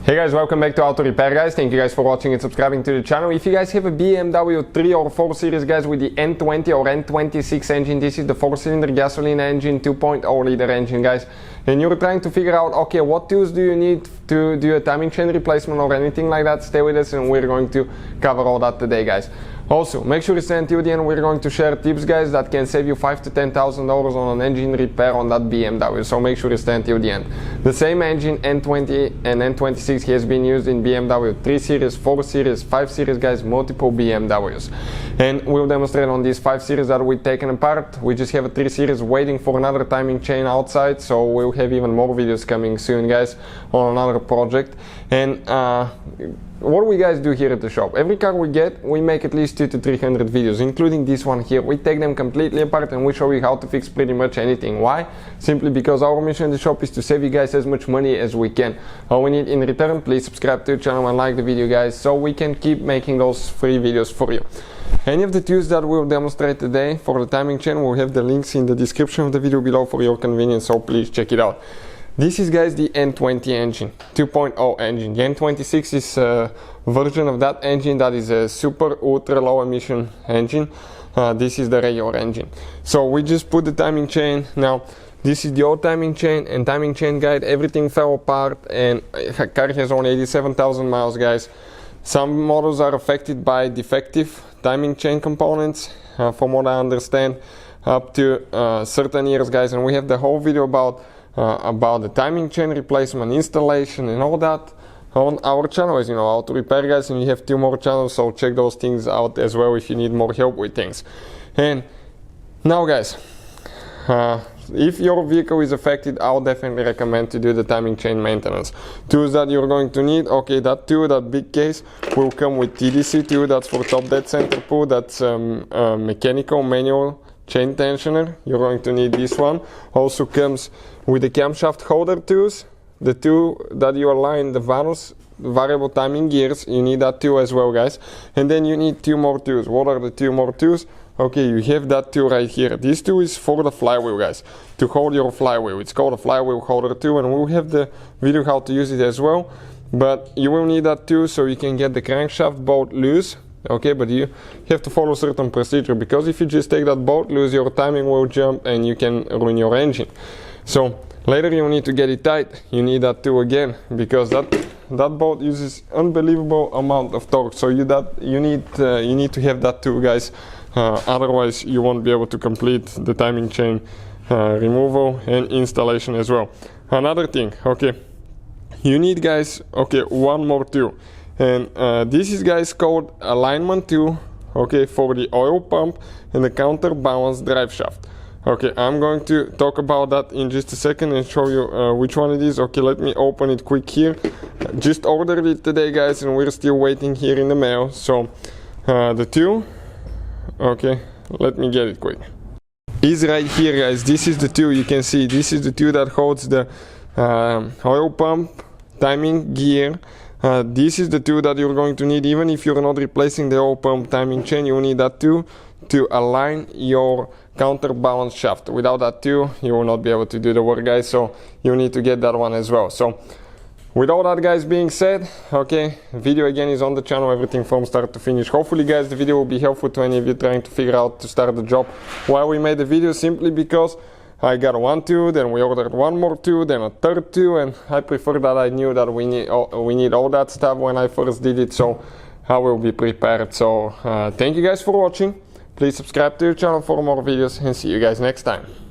Hey guys, welcome back to Auto Repair guys. Thank you guys for watching and subscribing to the channel. If you guys have a BMW 3 or 4 series guys with the N20 or N26 engine, this is the 4-cylinder gasoline engine, 2.0 liter engine guys, and you're trying to figure out, okay, what tools do you need to do a timing chain replacement or anything like that, stay with us and we're going to cover all that today guys. Also, make sure you stay until the end. We're going to share tips guys that can save you $5,000 to $10,000 on an engine repair on that BMW, so make sure you stay until the end. The same engine N20 and N26 has been used in BMW 3 series, 4 series, 5 series guys, multiple BMWs, and we'll demonstrate on these 5 series that we've taken apart. We just have a 3 series waiting for another timing chain outside, so we'll have even more videos coming soon guys on another project. And what do we guys do here at the shop? Every car we get, we make at least 200 to 300 videos, including this one here. We take them completely apart and we show you how to fix pretty much anything. Why? Simply because our mission in the shop is to save you guys as much money as we can. All we need in return, please subscribe to the channel and like the video guys, so we can keep making those free videos for you. Any of the tools that we'll demonstrate today for the timing chain, we'll have the links in the description of the video below for your convenience, so please check it out. This is guys the N20 engine, 2.0 engine. The N26 is a version of that engine that is a super ultra low emission engine. This is the regular engine. So we just put the timing chain. Now this is the old timing chain and timing chain guide. Everything fell apart and the car has only 87,000 miles guys. Some models are affected by defective timing chain components, from what I understand, up to certain years guys, and we have the whole video about the timing chain replacement, installation and all that on our channel, as you know, Auto Repair guys, and we have 2 more channels, so check those things out as well if you need more help with things. And now guys, if your vehicle is affected, I'll definitely recommend to do the timing chain maintenance. Tools that you're going to need, okay, that tool, that big case will come with TDC tool, that's for top dead center pull, that's mechanical manual chain tensioner. You're going to need this one. Also comes with the camshaft holder tools, the tool that you align the variable timing gears, you need that tool as well guys. And then you need 2 more tools. What are the 2 more tools? Okay, you have that tool right here. This tool is for the flywheel guys, to hold your flywheel. It's called a flywheel holder tool, and we'll have the video how to use it as well. But you will need that tool so you can get the crankshaft bolt loose. Okay, but you have to follow certain procedure, because if you just take that bolt loose, your timing will jump and you can ruin your engine. So later you need to get it tight. You need that tool again, because that bolt uses unbelievable amount of torque. So you need to have that tool guys. Otherwise you won't be able to complete the timing chain removal and installation as well. Another thing, okay, you need guys, okay, 1 more tool. And this is guys called alignment tool, okay, for the oil pump and the counterbalance drive shaft. Okay, I'm going to talk about that in just a second and show you which one it is. Okay, let me open it quick here. Just ordered it today guys, and we're still waiting here in the mail. So the tool, okay, let me get it quick, is right here guys. This is the tool. You can see this is the tool that holds the oil pump, timing gear. This is the tool that you're going to need even if you're not replacing the oil pump timing chain. You need that tool to align your counterbalance shaft. Without that tool you will not be able to do the work guys, so you need to get that one as well. So with all that guys being said, okay, video again is on the channel, everything from start to finish. Hopefully guys the video will be helpful to any of you trying to figure out to start the job. Why we made the video? Simply because I got 1 tool, then we ordered 1 more tool, then a 3rd tool, and I prefer that. I knew that we need all that stuff when I first did it, so I will be prepared. So thank you guys for watching. Please subscribe to the channel for more videos, and see you guys next time.